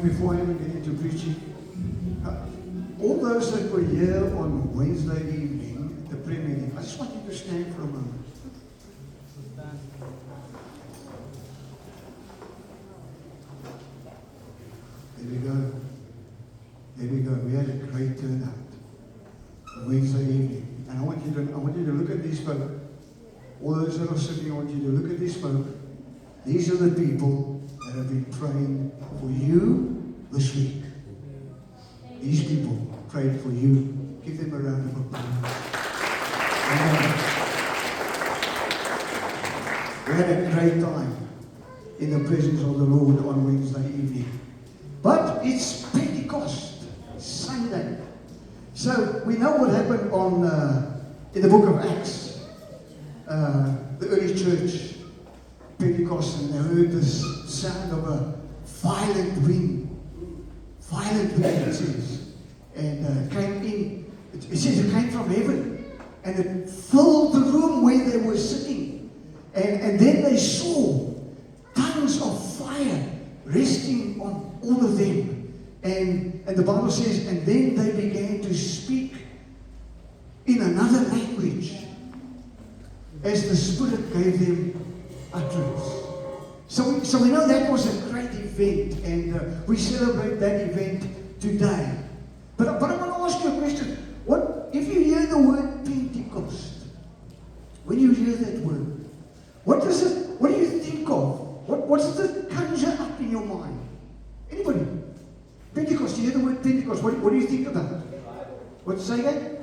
before I even get into preaching, all those that were here on Wednesday evening at the prayer meeting, I just want you to stand for a moment. There we go. There we go. We had a great turnout on Wednesday evening. And I want you to look at these folk. All those that are sitting, I want you to look at these folk. These are the people that have been praying for you this week. These people prayed for you. Give them a round of applause. We had a great time in the presence of the Lord on Wednesday evening. But it's Pentecost Sunday. So we know what happened in the book of Acts. The early church, Pentecost, and they heard this sound of a violent wind. Violent wind, it says. And came in. It says it came from heaven. And it filled the room where they were sitting. And then they saw tongues of fire resting on all of them. And the Bible says, and then they began to speak in another language as the Spirit gave them utterance. So we know that was a great event, and we celebrate that event today. But I want to ask you a question. What if you hear the word Pentecost? When you hear that word, what do you think of? What does it conjure up in your mind? Anybody? Pentecost, you hear the word Pentecost, what do you think about? What say again?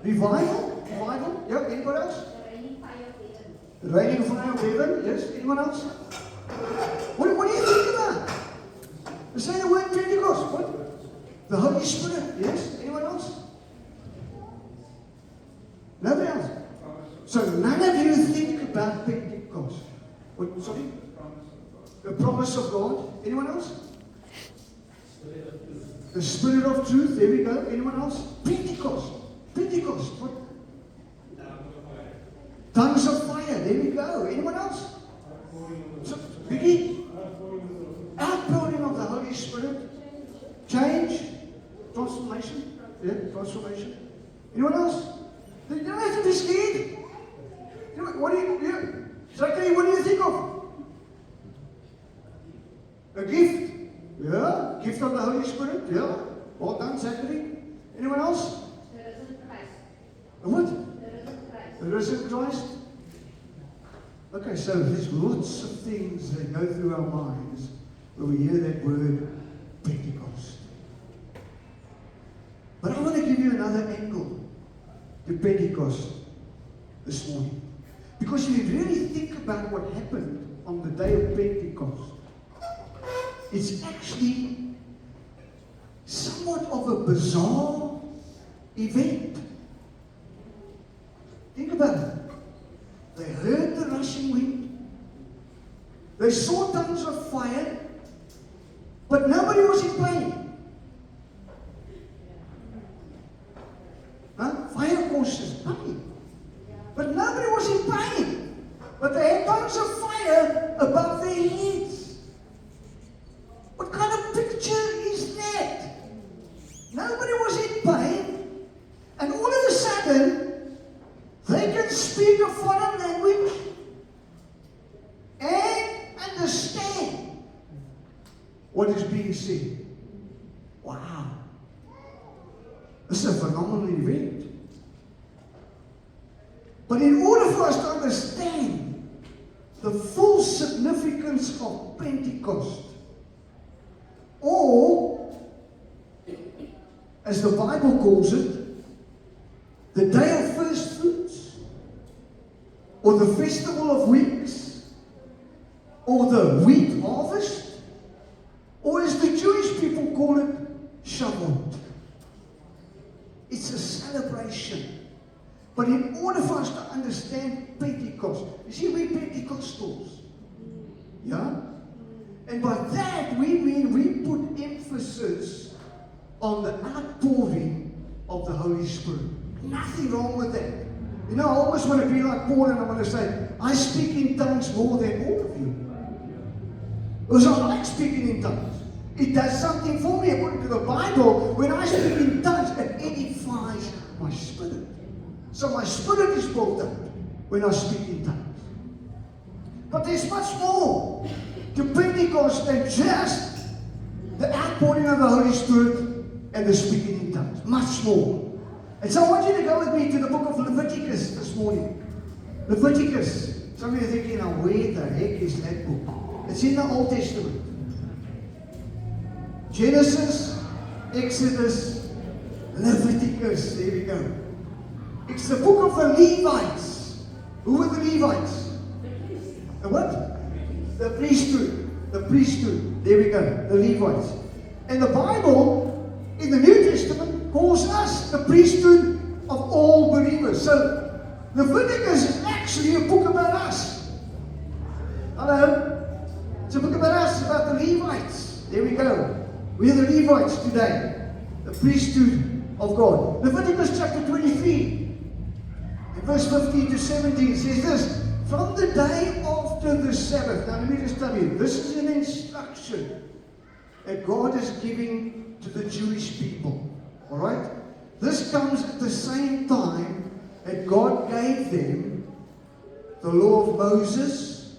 Revival? Revival? Yeah, anybody else? The raining fire of heaven? Yes, anyone else? What do you think about? You say the word Pentecost, what? The Holy Spirit, yes? Anyone else? Nobody else? So none of you think about Pentecost. What, sorry? The promise of God. Anyone else? The Spirit of truth. There we go. Anyone else? Pentecost. Pentecost. What? Tongues of fire. There we go. Anyone else? So, Vicky? Outpouring of the Holy Spirit. Change. Transformation. Yeah, transformation. Anyone else? You don't have to be scared. What do you? Zachary, what do you think of? A gift. Yeah, gift of the Holy Spirit. Yeah. Well done, Zachary. Anyone else? The risen Christ. A what? The risen Christ. The risen Christ. Okay, so there's lots of things that go through our minds when we hear that word Pentecost. But I want to give you another angle to Pentecost this morning. Because if you really think about what happened on the day of Pentecost, it's actually somewhat of a bizarre event. Think about it. They heard the rushing wind. They saw tongues of fire, but nobody was in pain. Fire causes pain. But nobody was in pain. But they had tongues of fire above their heads. What kind of picture is that? Nobody was in pain, and all of a sudden, they can speak a foreign language and understand what is being said. Wow. This is a phenomenal event. But in order for us to understand the full significance of Pentecost, or, as the Bible calls it, the Day of First Fruits, or the Festival of Weeks, or the Wheat Harvest, or as the Jewish people call it, Shavuot. It's a celebration. But in order for us to understand Pentecost, you see, we're Pentecostals. Yeah? And by that we mean we put emphasis on the outpouring of the Holy Spirit. Nothing wrong with that. You know, I always want to be like Paul, and I want to say, I speak in tongues more than all of you. Because I like speaking in tongues. It does something for me. According to the Bible, when I speak in tongues, it edifies my spirit. So my spirit is built up when I speak in tongues. But there's much more to Pentecost than just the outpouring of the Holy Spirit and the speaking in tongues. Much more. And so I want you to go with me to the book of Leviticus this morning. Leviticus. Some of you are thinking, now where the heck is that book? It's in the Old Testament. Genesis, Exodus, Leviticus. There we go. It's the book of the Levites. Who were the Levites? The what? The priesthood. The priesthood. There we go. The Levites. And the Bible, in the New Testament, calls us the priesthood of all believers. So, Leviticus is actually a book about us. Hello? It's a book about us, about the Levites. There we go. We are the Levites today. The priesthood of God. Leviticus chapter 23. In verse 15 to 17 says this. From the day after the Sabbath. Now let me just tell you. This is an instruction that God is giving to the Jewish people. Alright? This comes at the same time that God gave them the law of Moses,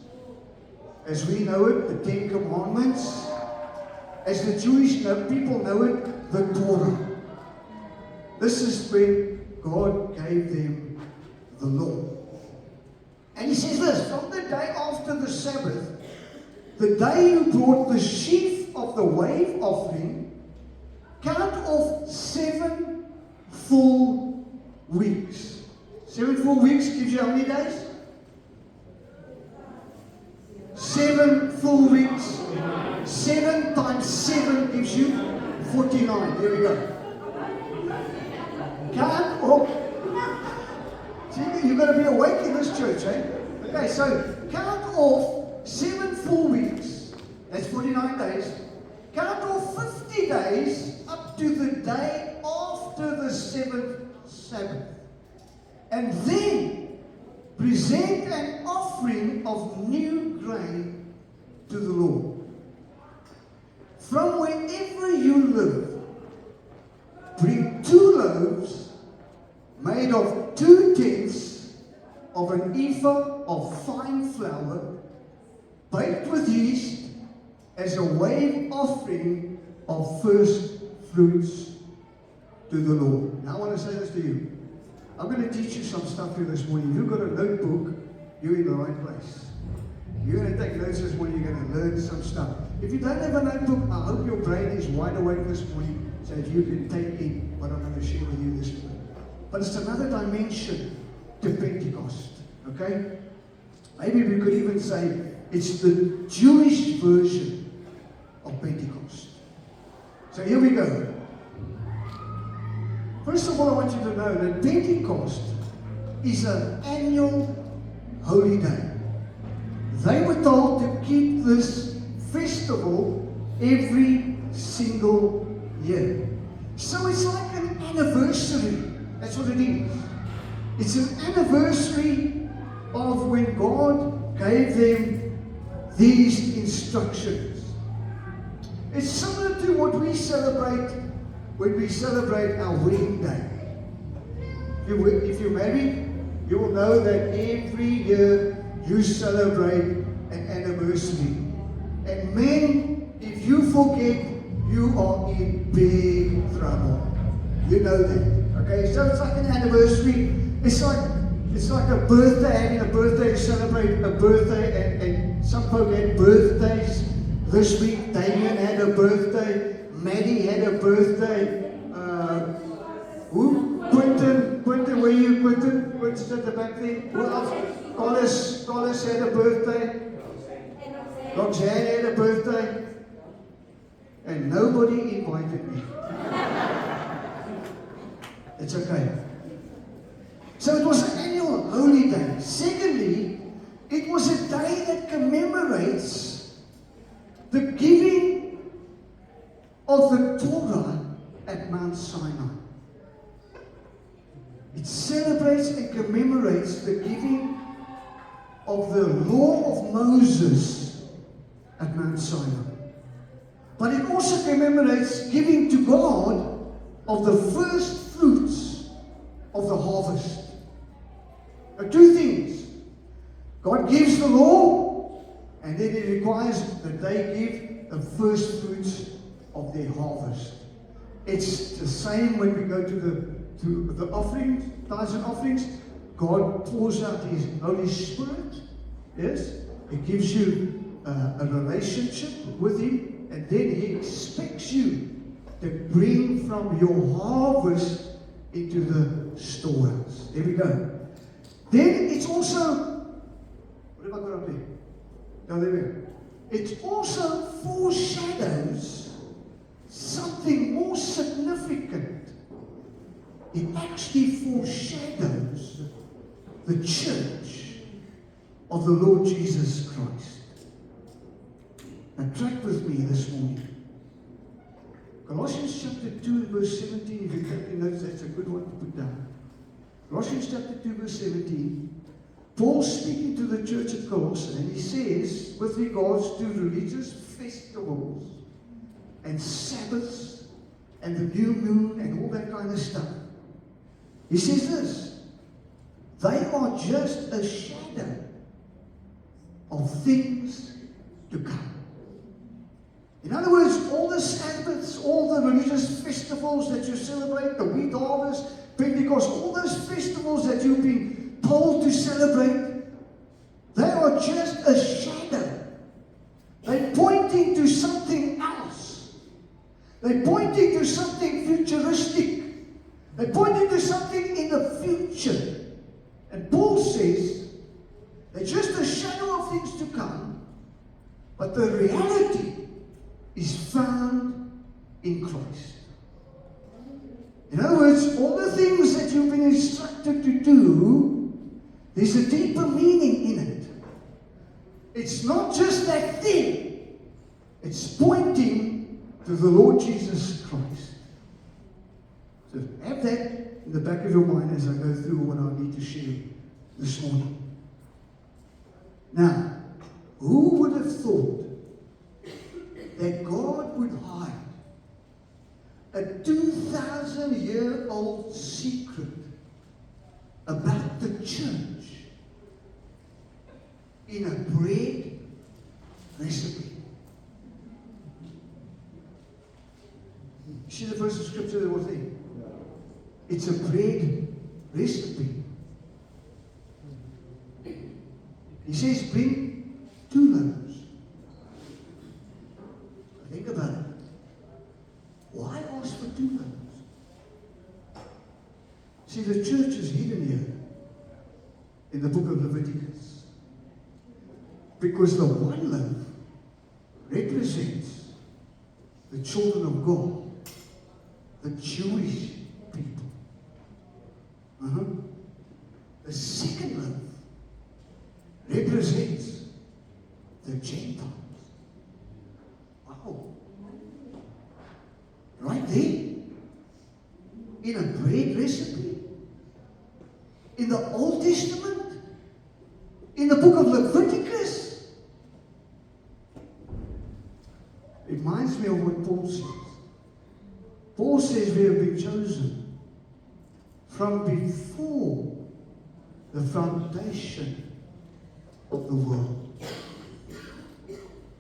as we know it, the Ten Commandments, as the Jewish people know it, the Torah. This is when God gave them the law. And he says this, from the day after the Sabbath, the day you brought the sheaf of the wave offering, count off 7 full weeks. 7 full weeks gives you how many days? 7 full weeks. 7 times 7 gives you 49. There we go. Count off. See, you've got to be awake in this church, eh? Okay, so count off 7 full weeks. That's 49 days. Count off 50 days up to the day after the 7th Sabbath. And then present an offering of new grain to the Lord. From wherever you live, bring 2 loaves made of 2/10 of an ephah of fine flour, baked with yeast, as a wave offering of first fruits to the Lord. Now I want to say this to you. I'm going to teach you some stuff here this morning. If you've got a notebook, you're in the right place. You're going to take notes this morning. You're going to learn some stuff. If you don't have a notebook, I hope your brain is wide awake this morning so that you can take in what I'm going to share with you this morning. But it's another dimension to Pentecost. Okay? Maybe we could even say it's the Jewish version of Pentecost. So here we go. First of all, I want you to know that Pentecost is an annual holy day. They were told to keep this festival every single year. So it's like an anniversary. That's what it is. It's an anniversary of when God gave them these instructions. It's similar to what we celebrate when we celebrate our wedding day. If you're married, you will know that every year you celebrate an anniversary. And men, if you forget, you are in big trouble. You know that. Okay, so it's like an anniversary. It's like a birthday, having a birthday, celebrate a birthday, and some folk had birthdays. This week, Damien had a birthday, Maddie had a birthday. Who? Quentin, where are you, Quentin? Quentin's at the back there. Who else? Collis had a birthday. Roxanne had a birthday. And nobody invited me. It's okay. So it was an annual holy day. Secondly, it was a day that commemorates the giving of the Torah at Mount Sinai. It celebrates and commemorates the giving of the law of Moses at Mount Sinai. But it also commemorates giving to God of the first fruits of the harvest. Now, two things. God gives the law, and then He requires that they give the first fruits of their harvest. It's the same when we go to the offerings, tithes and offerings. God pours out His Holy Spirit. Yes, He gives you a relationship with Him, and then He expects you to bring from your harvest into the storehouse. There we go. Then it's also, what have I got up there? No, there we go. It also foreshadows something more significant. It actually foreshadows the church of the Lord Jesus Christ. Now track with me this morning. Colossians chapter 2 verse 17, if you take your notes, that's a good one to put down. Colossians chapter 2 verse 17, Paul speaking to the church at Colossae, and he says, with regards to religious festivals and Sabbaths and the new moon and all that kind of stuff, he says this: they are just a shadow of things to come. In other words, all the Sabbaths, all the religious festivals that you celebrate, the wheat harvest, Pentecost, all those festivals that you've been told to celebrate, they are just a shadow. They're pointing to something else. They're pointing to something futuristic. They're pointing to something in the future. And Paul says, they're just a shadow of things to come, but the reality is found in Christ. In other words, all the things that you've been instructed to do, there's a deeper meaning in it. It's not just that thing. It's pointing to the Lord Jesus Christ. So have that in the back of your mind as I go through what I need to share this morning. Now, who would have thought that God would hide a 2,000-year-old secret about the church in a bread recipe? You see the verse of scripture that was there? It's a bread recipe. He says, bring 2 loaves. Think about it. Why ask for 2 loaves? See, the church is hidden here in the book of Leviticus, because the 1 loaf represents the children of God, the Jewish people. The 2nd loaf represents the Gentiles. Wow. Right there, in a bread recipe, in the Old Testament, in the book of Leviticus. It reminds me of what Paul says. Paul says we have been chosen from before the foundation of the world.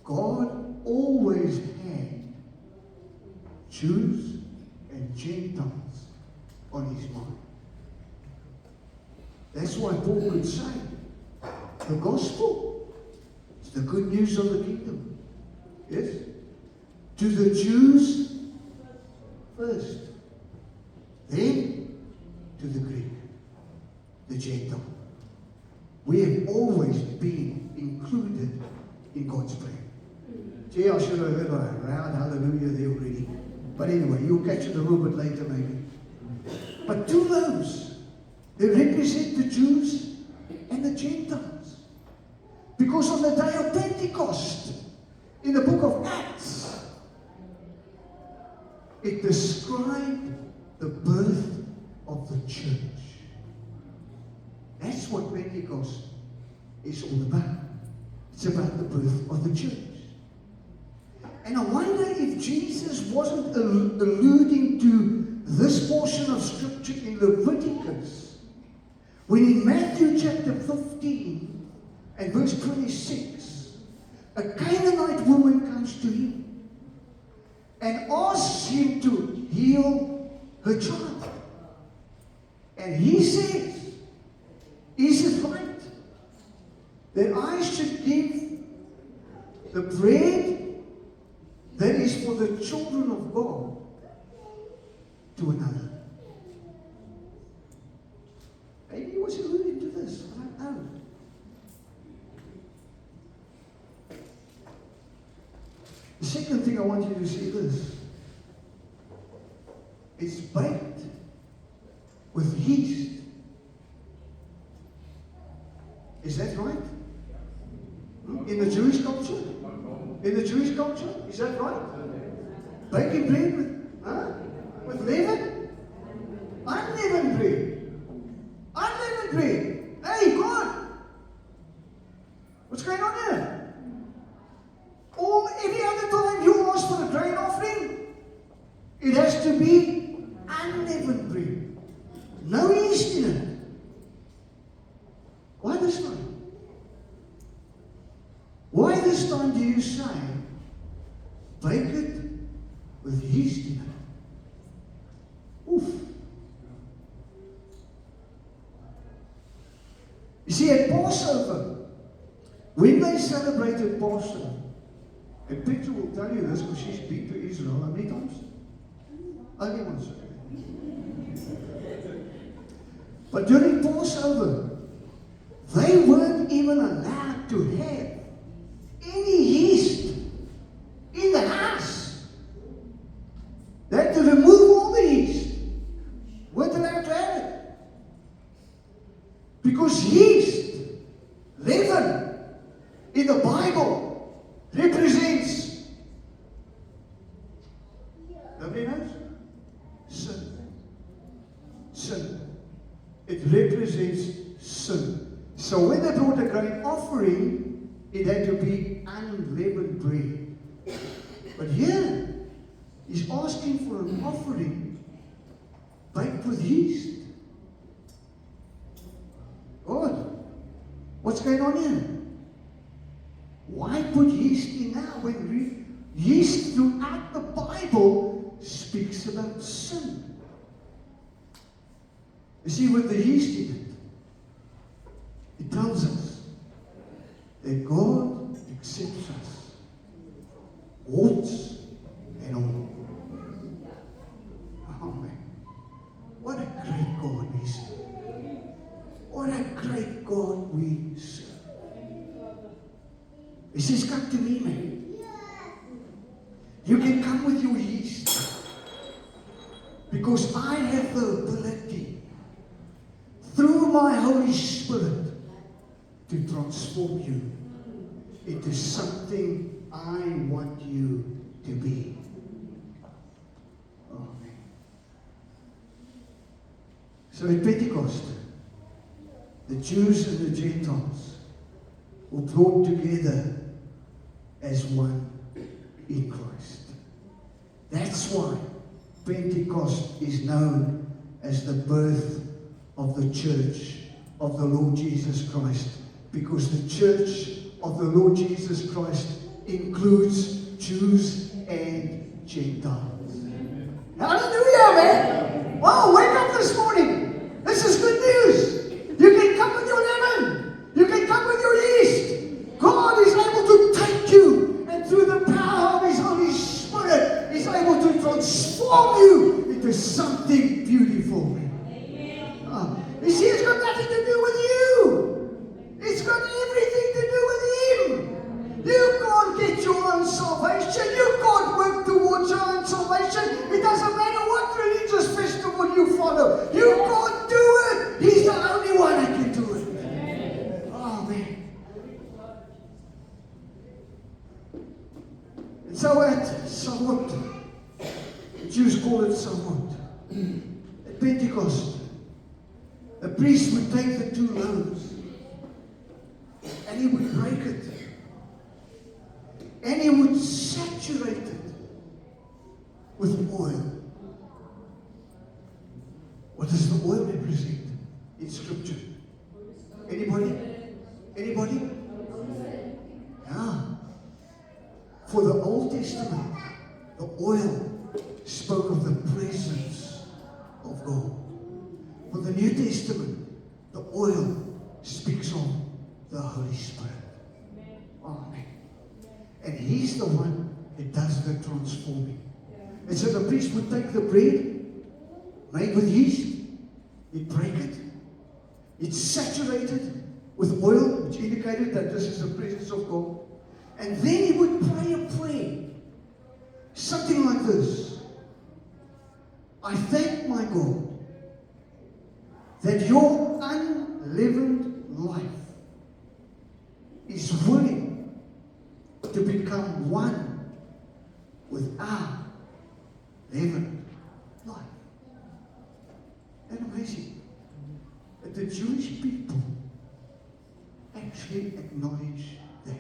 God always had Jews and Gentiles on His mind. That's why Paul could say the gospel is the good news of the kingdom. Yes? To the Jews first, then to the Greek, the Gentile. We have always been included in God's plan. Gee, I should have heard a loud hallelujah there already. But anyway, you'll catch it a little bit later maybe. But 2 loaves, they represent the Jews and the Gentiles. Because on the day of Pentecost, in the book of Acts, it described the birth of the church. That's what Pentecost is all about. It's about the birth of the church. And I wonder if Jesus wasn't alluding to this portion of scripture in Leviticus, when in Matthew chapter 15 and verse 26, a Canaanite woman comes to him and asks him to heal her child. And he says, is it right that I should give the bread that is for the children of God to another? Maybe he was alluding to this. I don't know. The second thing I want you to see this. It's baked with yeast. Is that right? In the Jewish culture? In the Jewish culture? Is that right? Baking bread with leaven? Unleavened bread. Unleavened bread. Hey, God! What's going on here? Every other time you ask for a grain offering, it has to be unleavened bread. No yeast in it. Why this time? Why this time do you say, bake it with yeast in it? Oof. You see, at Passover, when they celebrated Passover, and Petra will tell you this because she's been to Israel how many times? Only once. But during Passover, they weren't even allowed to have any yeast in the house. They had to remove all the yeast. Weren't allowed to have it. Because yeast, leaven, in the Bible, represents, nobody knows? Sin. Sin. It represents sin. So when they brought a grain offering, it had to be unleavened bread. But here, he's asking for an offering baked with yeast. God, what's going on here? Why put yeast in now when yeast throughout the Bible speaks about sin? You see, with the yeast in it, it tells us that God accepts us, warts and all. Oh man, what a great God we serve! What a great God we serve! He says, come to me, man. You can come with your yeast. Because I have the ability, through my Holy Spirit, to transform you into something I want you to be. Oh, man. So at Pentecost, the Jews and the Gentiles were brought together as one in Christ. That's why Pentecost is known as the birth of the church of the Lord Jesus Christ, because the church of the Lord Jesus Christ includes Jews and Gentiles. Hallelujah, man! Wow, wake up this morning! This is good news! You can come with your leaven! You can come with your yeast! God is able to take you, and through the power of His Holy Spirit, He's able to transform you into something beautiful. You see, it's got nothing to do with you. It's got everything to do with Him. You can't get your own salvation. You can't work towards your own salvation. It doesn't matter what religious festival you follow. You can't do it. He's the only one that can do it. Oh, man. And so at Sukkot, the Jews call it Sukkot, at Pentecost, the priest would take the two loaves and he would break it and he would saturate it oil. What does the oil represent in Scripture? Anybody? Anybody? Yeah. For the Old Testament, the oil spoke of the presence of God. For the New Testament, the oil speaks of the Holy Spirit. Amen. And He's the one that does the transforming. And so the priest would take the bread made with yeast, he'd break it, it's saturated with oil, which indicated that this is the presence of God. And then he would pray a prayer, something like this: I thank my God that your unleavened life is willing to become one with our leavened life. Isn't that amazing? That the Jewish people actually acknowledge that.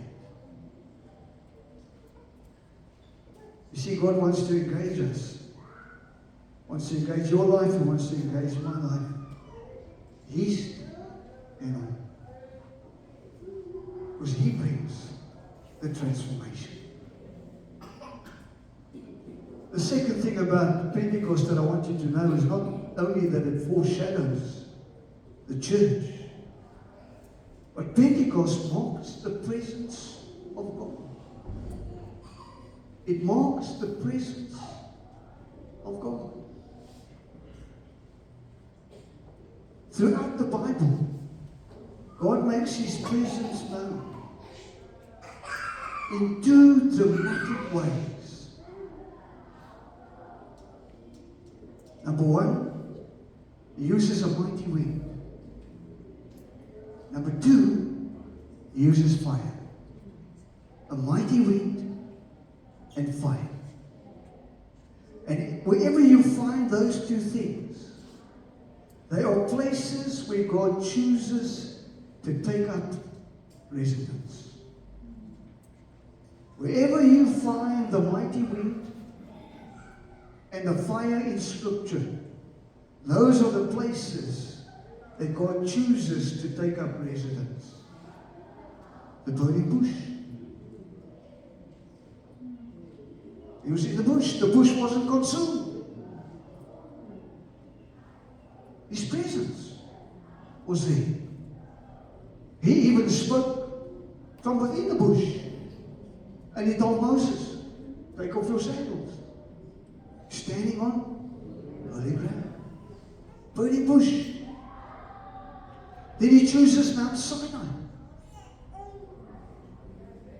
You see, God wants to engage us. Wants to engage your life. He wants to engage my life. Yeast and all. Because He brings the transformation. The second thing about Pentecost that I want you to know is not only that it foreshadows the church, but Pentecost marks the presence of God. It marks the presence of God. Throughout the Bible, God makes His presence known in two dramatic ways. Number one, He uses a mighty wind. Number two, He uses fire. A mighty wind and fire. And wherever you find those two things, they are places where God chooses to take up residence. Wherever you find the mighty wind and the fire in Scripture, those are the places that God chooses to take up residence. The burning bush. He was in the bush. The bush wasn't consumed. His presence was there. He even spoke from within the bush. And He told Moses, take off your sandals. Standing on holy ground. Burning bush. Then He chooses Mount Sinai.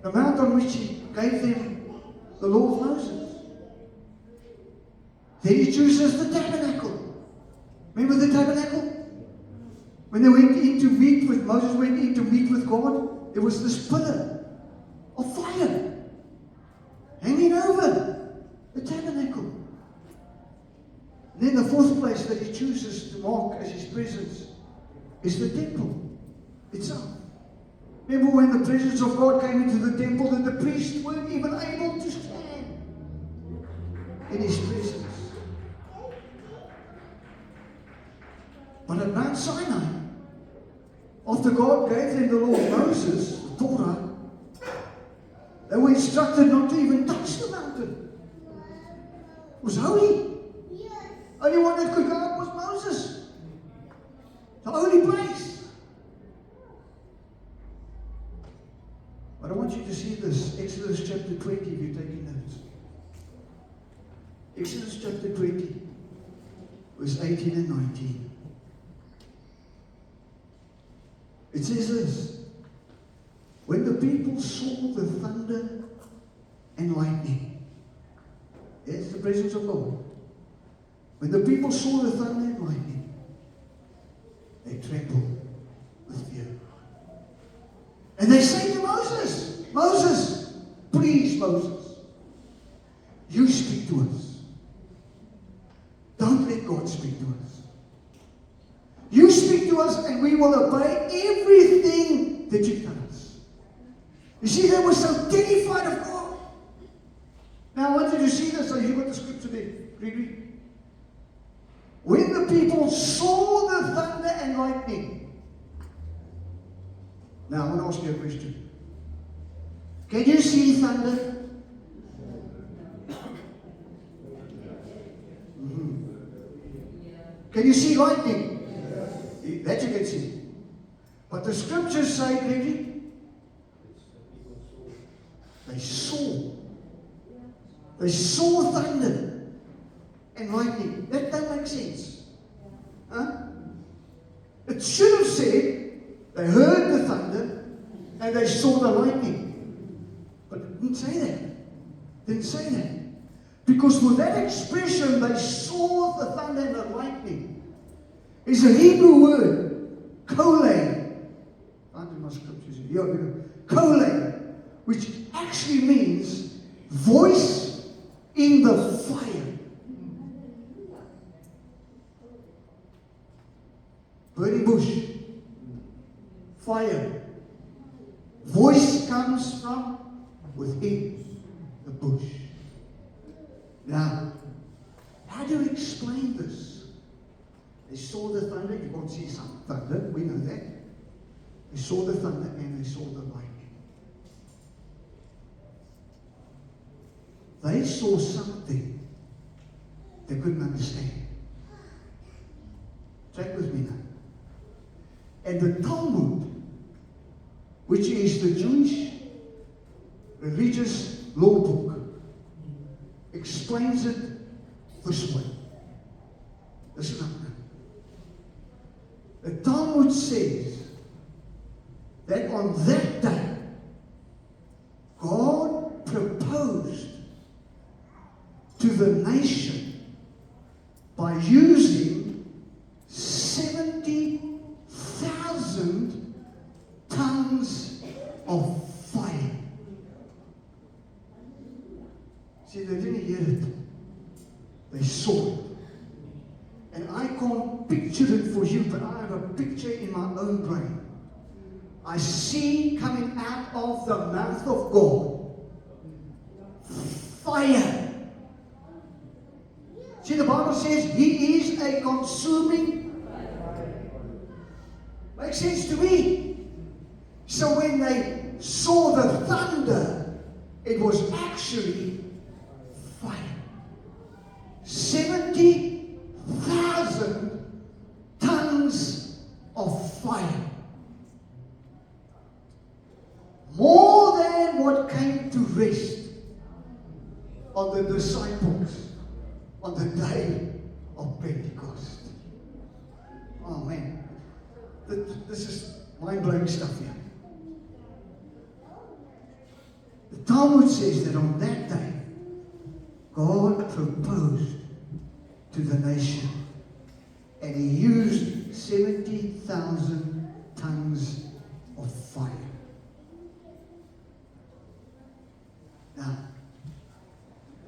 The mount on which He gave them the law of Moses. Then He chooses the tabernacle. Remember the tabernacle? When they went in to meet with Moses, went in to meet with God, there was this pillar of fire hanging over the tabernacle. And then the fourth place that He chooses to mark as His presence is the temple itself. Remember when the presence of God came into the temple, that the priests weren't even able to stand in His presence. But at Mount Sinai, after God gave them the law of Moses, the Torah, they were instructed not to even touch the mountain. It was holy. Only one that could go up was Moses. The holy place. But I want you to see this. Exodus chapter 20, if you're taking notes. Exodus chapter 20, verse 18 and 19. It says this: when the people saw the thunder and lightning, there's the presence of God. When the people saw the thunder and lightning, they trembled with fear. And they say to Moses, Moses, please, Moses, you speak to us. Don't let God speak to us. You speak to us and we will obey everything that you tell us. You see, they were so terrified of God. Now I want you to see this. So you got the scripture there. Read. When the people saw the thunder and lightning. Now, I want to ask you a question. Can you see thunder? Can you see lightning? That you can see. But the scriptures say, Gregory, they saw. They saw thunder and lightning. That makes sense. Huh? It should have said they heard the thunder and they saw the lightning. But it didn't say that. Didn't say that. Because with that expression, they saw the thunder and the lightning, is a Hebrew word, kolei. I do my scriptures here. Kolei, which actually means voice in the fire. Burning bush. Fire. Voice comes from within the bush. Now, how do you explain this? They saw the thunder. You can't see some thunder. We know that. They saw the thunder and they saw the lightning. They saw something they couldn't understand. Check with me now. And the Talmud, which is the Jewish religious law book, explains it this way. Listen up now. The Talmud says that on that day, God proposed to the nation by using 70,000 tongues of fire. See, they didn't hear it. They saw it. And I can't picture it for you, but I have a picture in my own brain. I see coming out of the mouth of God fire. See, the Bible says He is a consuming. Makes sense to me. So when they saw the thunder, it was actually fire. 70,000 tons of fire. More than what came to rest on the disciples on the day of Pentecost. Oh man, this is mind-blowing stuff here. The Talmud says that on that day, God proposed to the nation, and He used 70,000 tons of fire. Now,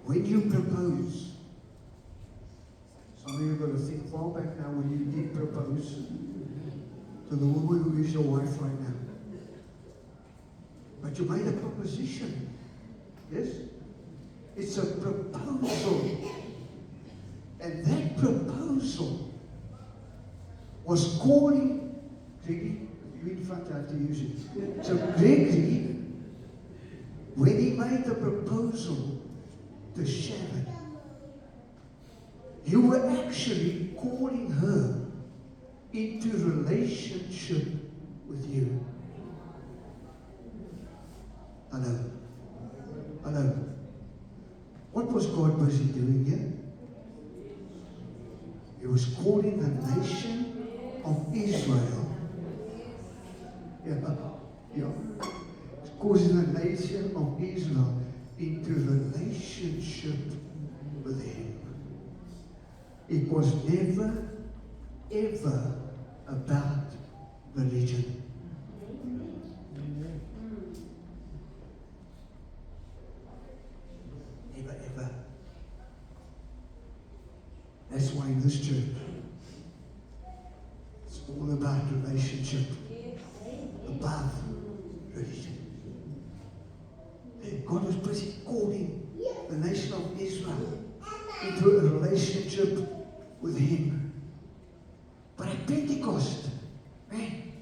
when you propose, some of you are going to think far back now when you did propose to the woman who is your wife right now. But you made a proposition. Yes? It's a proposal. And that proposal was calling Gregory. You in front, I have to use it. So Gregory, when he made the proposal to Sharon, you were actually calling her into relationship with you. Hello. Hello. What was God busy doing here? He was calling the nation of Israel. Yeah. He's causing the nation of Israel into relationship with Him. It was never, ever about religion. Never, ever. That's why in this church, it's all about relationship above religion. God was busy calling the nation of Israel into a relationship with Him. But at Pentecost, man,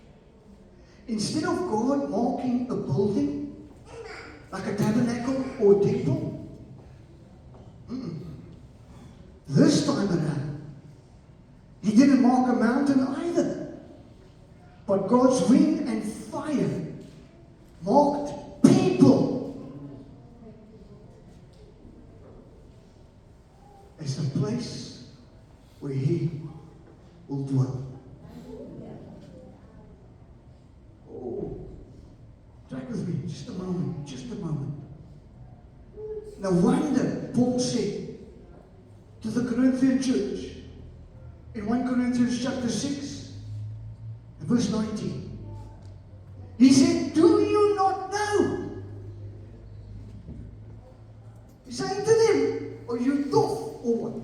instead of God marking a building, like a tabernacle or temple, this time around, He didn't mark a mountain either. But God's wind and fire marked people as the place where He will dwell. Oh, track with me, just a moment, just a moment. No wonder Paul said to the Corinthian church in 1 Corinthians chapter 6 and verse 19, he said, do you not know? He's saying to them, are you deaf or what?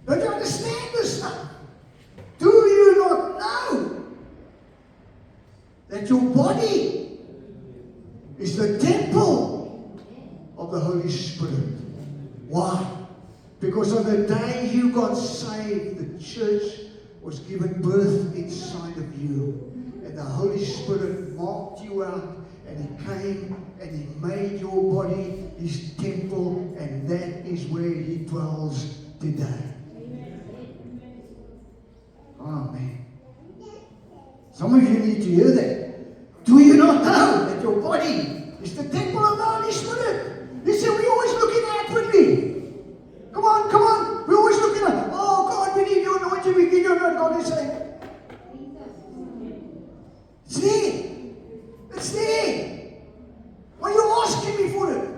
Don't you understand this stuff? Do you not know that your body is the temple of the Holy Spirit? Why? Because on the day you got saved, the church was given birth inside of you. And the Holy Spirit marked you out, and He came and He made your body His temple, and that is where He dwells today. Amen. Some of you need to hear that. Do you not know that your body is the temple of the Holy Spirit? You see, we're always looking outwardly. Come on, come on. We're always looking at, oh God, we need your anointing, we need your anointing. God is saying, it's there. It's there. Why are you asking me for it?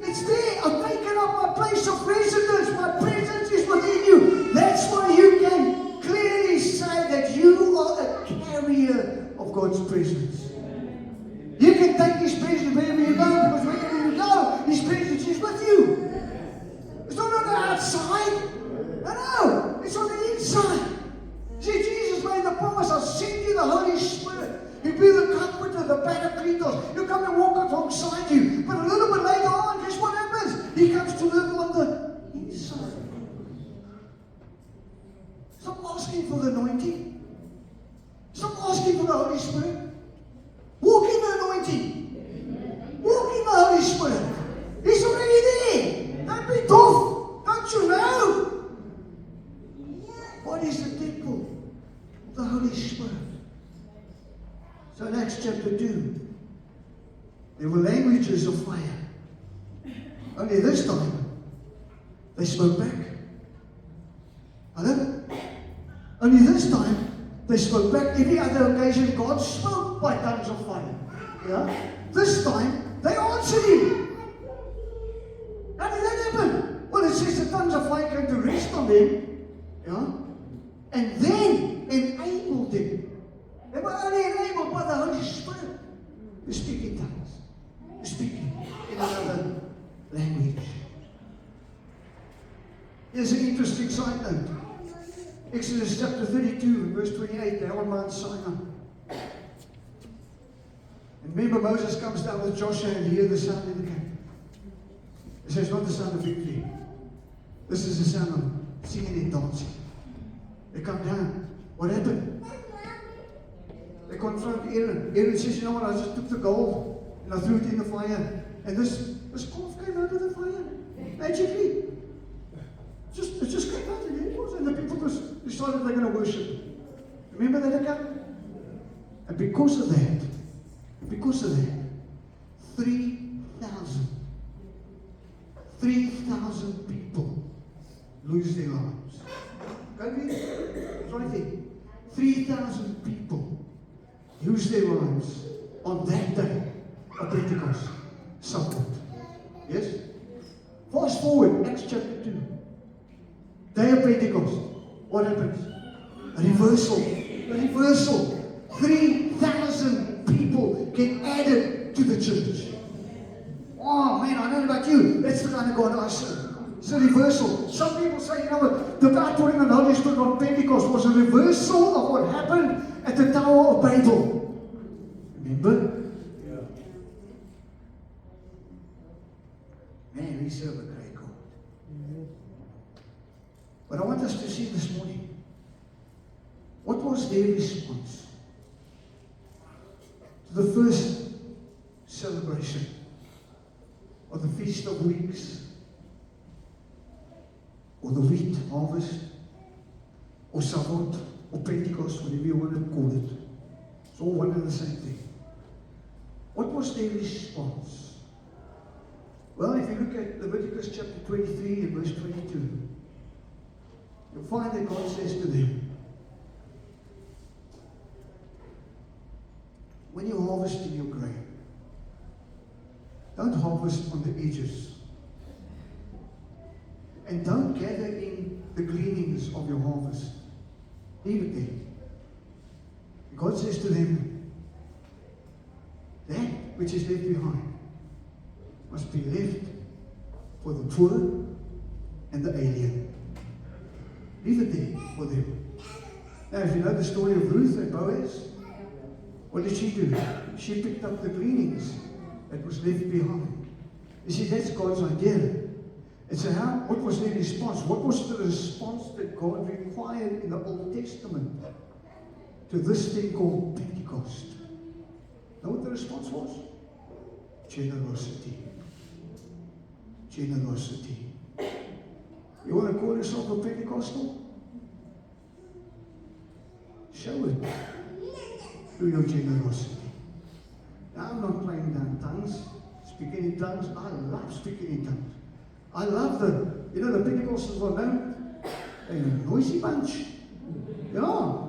It's there. I've taken up my place of residence. My presence is within you. That's why you can clearly say that you are a carrier of God's presence. You can take His presence wherever you go, because wherever you go, His presence is with you. It's not on the outside. No, it's on the inside. See, Jesus made the promise, I'll send you the Holy Spirit. He'll be the comforter, the Paracletos. He'll come and walk alongside you. But a little bit later on, guess what happens? He comes to live on the inside. Stop asking for the anointing. Stop asking for the Holy Spirit. Walk in the anointing. Walk in the Holy Spirit. He's already there. Don't be tough. Don't you know? What is the temple of the Holy Spirit? So in Acts chapter 2, there were languages of fire. Only this time, they spoke back. Hello? Only this time, they spoke back. Every other occasion, God spoke by tongues of fire. Yeah? This time, they answered Him. How did that happen? Well, it says the tongues of fire came to rest on them. Yeah? And then enabled them. They were only enabled by the Holy Spirit to speak in tongues, to speak in another language. Here's an interesting side note. Exodus chapter 32, verse 28, they're on Mount Sinai. And remember, Moses comes down with Joshua and hear the sound in the camp. It says, not the sound of victory. This is the sound of singing and dancing. They come down. What happened? They confront Aaron. Aaron says, you know what, I just took the gold and I threw it in the fire. And this calf came out of the fire. Magically. It just came out and it was. And the people just decided they're going to worship. Remember that account? And because of that, 3,000 people lose their lives. Go read it. It's right there. 3,000 people lose their lives on that day of Pentecost. Suffered. Yes? Fast forward, Acts chapter 2. Day of Pentecost. What happens? A reversal. 3,000 people get added to the church. Oh man, I don't know about you. That's the kind of God I serve. It's a reversal. Some people say, you know what, the outpouring of the Holy Spirit on Pentecost was a reversal of what happened at the Tower of Babel. Remember? Yeah. Man, we serve a great God. But I want us to see this morning, what was their response to the first celebration of the Feast of Weeks, or the wheat harvest, or Sabbath, or Pentecost, whatever you want to call it. It's all one and the same thing. What was their response? Well, if you look at Leviticus chapter 23 and verse 22, you'll find that God says to them, when you're harvesting your grain, don't harvest on the edges. And don't gather in the gleanings of your harvest. Leave it there. God says to them, that which is left behind must be left for the poor and the alien. Leave it there for them. Now, if you know the story of Ruth and Boaz, what did she do? She picked up the gleanings that was left behind. You see, that's God's idea. And so what was their response? What was the response that God required in the Old Testament to this thing called Pentecost? Know what the response was? Generosity. Generosity. You want to call yourself a Pentecostal? Show it through your generosity. Now, I'm not playing down tongues, speaking in tongues. I love speaking in tongues. I love the Pentecostals are known. They're a noisy bunch. Yeah.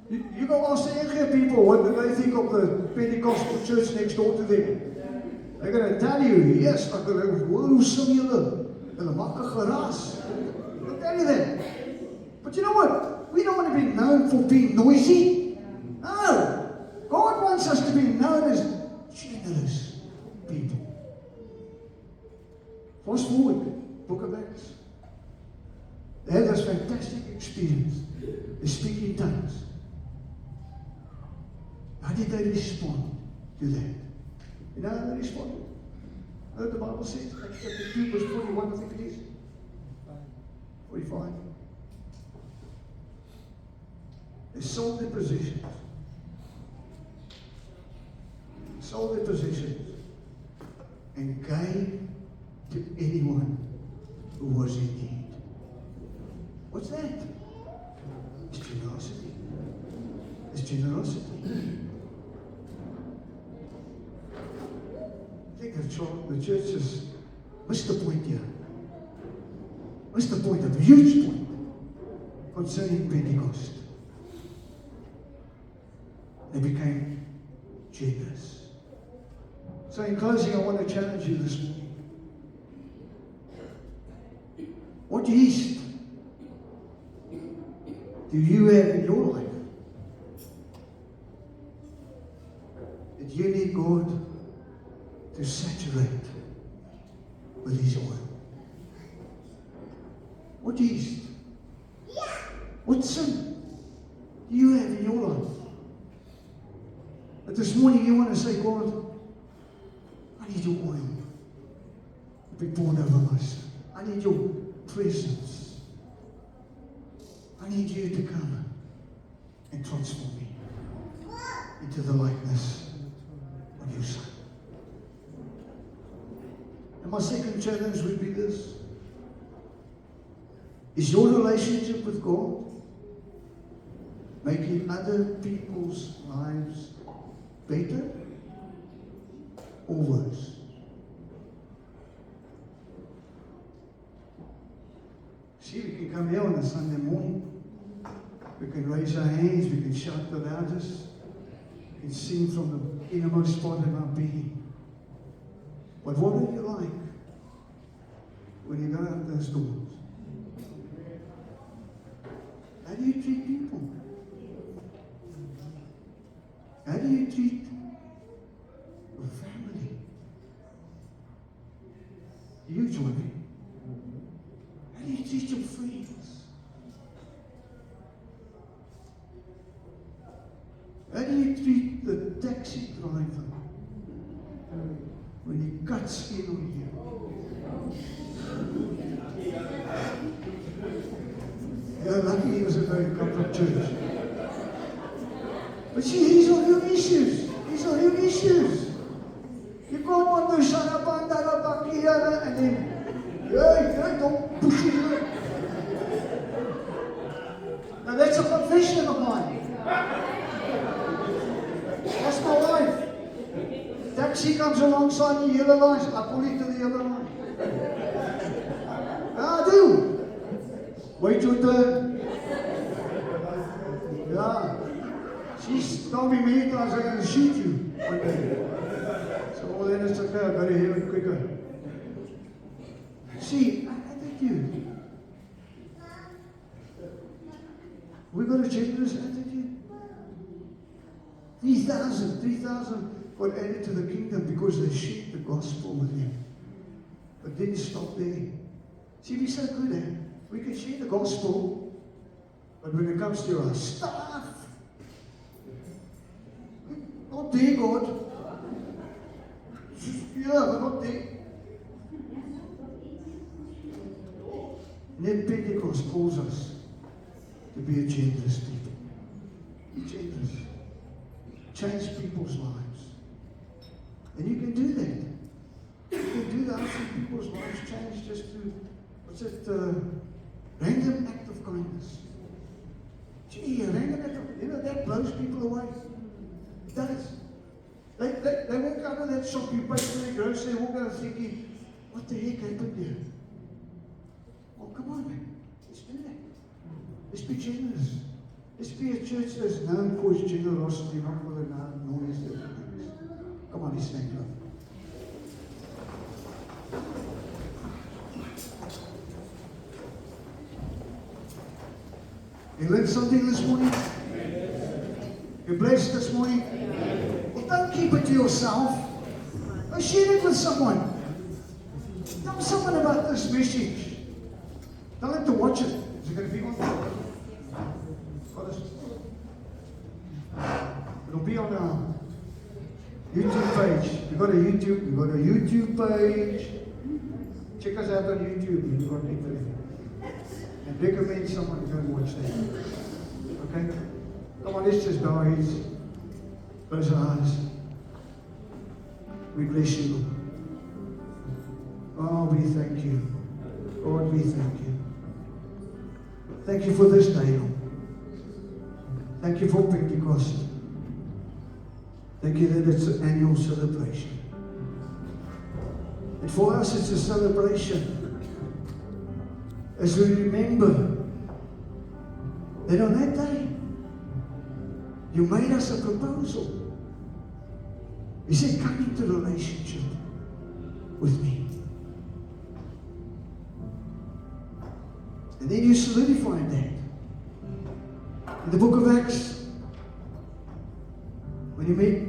You go ask the Anglia people what do they think of the Pentecostal church next door to them. They're going to tell you, yes, ek hoor hoe sing julle. Hulle maak 'n geraas. They'll tell you that. But you know what? We don't want to be known for being noisy. No. God wants us to be known as generous people. Fast forward, Book of Acts. They had this fantastic experience. They speak in tongues. How did they respond to that? You know how they responded? You know what the Bible says? Acts chapter 2, verse 41, I think it is. 45. They sold their possessions. Sold their possessions. And gave to anyone who was in need. What's that? It's generosity. It's generosity. I think the church has missed the point here. Missed the point, a huge point concerning Pentecost. They became generous. So in closing, I want to challenge you this morning. What yeast do you have in your life that you need God to saturate with His oil? What yeast? What sin do you have in your life that this morning you want to say, God, I need your oil to be poured over my sin. I need your presence. I need you to come and transform me into the likeness of your Son. And my second challenge would be this. Is your relationship with God making other people's lives better or worse? See, we can come here on a Sunday morning. We can raise our hands. We can shout the loudest. We can sing from the innermost part of our being. But what are you like when you go out those doors? How do you treat people? How do you treat your family? You join me. How do you treat your friends? How do you treat the taxi driver when he cuts in on you? You're lucky he was a very Catholic church. But see, these are real issues. These are real issues. You can't want to shut up on that up here and then, hey, don't push it. Now that's a confession of mine. That's my wife. Taxi comes alongside the yellow lines, I pull it to the yellow line. I do. Wait your turn. Yeah. She's told me many times I'm going to shoot you one day. So well, then it's okay, I've got to hear it quicker. See, I think you. We've got a generous attitude. 3,000 got added to the kingdom because they shared the gospel with him. But didn't stop there. See, we're so good at it. We can share the gospel, but when it comes to our stuff, not there, God. Yeah, we're not there. Net Pentecost calls us to be a generous people. Be generous. Change people's lives. And you can do that. You can do that. I've seen people's lives change just through, random act of kindness. Gee, a random act of, that blows people away. It does. They walk out of that shop, you pay for their grocery, they walk out thinking, what the heck happened here? Oh, come on, man. Let's do that. Let's be generous. Let's be a church that's known for its generosity, not for the noise that it makes. Come on, let's stand up. You learned something this morning? You're blessed this morning? Well, don't keep it to yourself. Go share it with someone. Tell someone about this message. Tell them to watch it. Is it going to be on? It'll be on our YouTube page. We've got a YouTube page. Check us out on YouTube. We've got everything. And recommend someone to go and watch that. Okay? Come on, let's just bow our heads. Close our eyes. We bless you, Lord. Oh, we thank you. Lord, we thank you. Thank you for this day, Lord. Thank you for Pentecost. Thank you that it's an annual celebration. And for us, it's a celebration as we remember that on that day, you made us a proposal. You said, come into relationship with me. And then you solidified that. In the book of Acts, when you met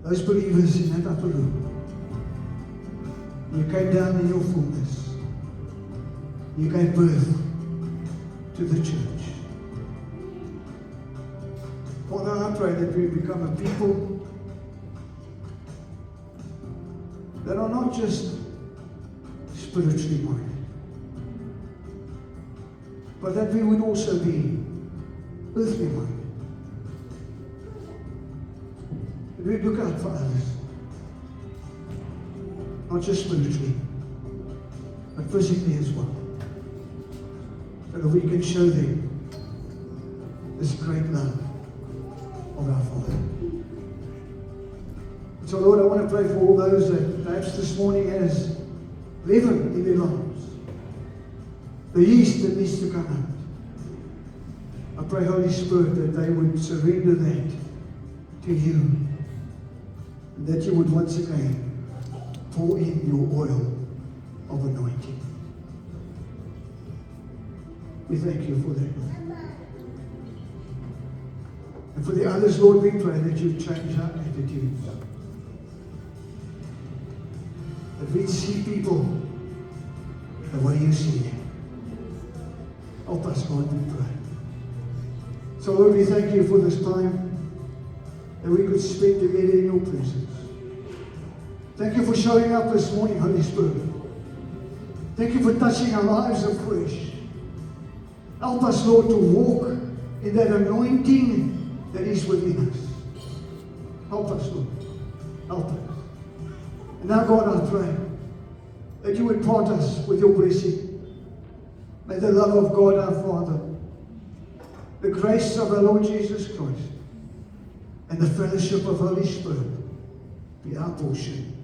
those believers in that upper room, you came down in your fullness. You gave birth to the church. Father, I pray that we become a people that are not just spiritually minded, but that we would also be earthly minded. That we look out for others, not just spiritually, but physically as well. So that we can show them this great love of our Father. So Lord, I want to pray for all those that perhaps this morning has leaven in their lives, the yeast that needs to come out. I pray, Holy Spirit, that they would surrender that to you, and that you would once again pour in your oil of anointing. We thank you for that, Lord. And for the others, Lord, we pray that you change our attitudes. That we see people the way you see them. Help us, God, we pray. So, Lord, we thank you for this time that we could spend together in your presence. Thank you for showing up this morning, Holy Spirit. Thank you for touching our lives afresh. Help us, Lord, to walk in that anointing that is within us. Help us, Lord. Help us. And now, God, I pray that you would part us with your blessing. May the love of God our Father, the grace of our Lord Jesus Christ, and the fellowship of Holy Spirit be our portion.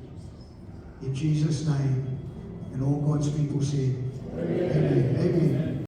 In Jesus' name. And all God's people said, Amen. Amen.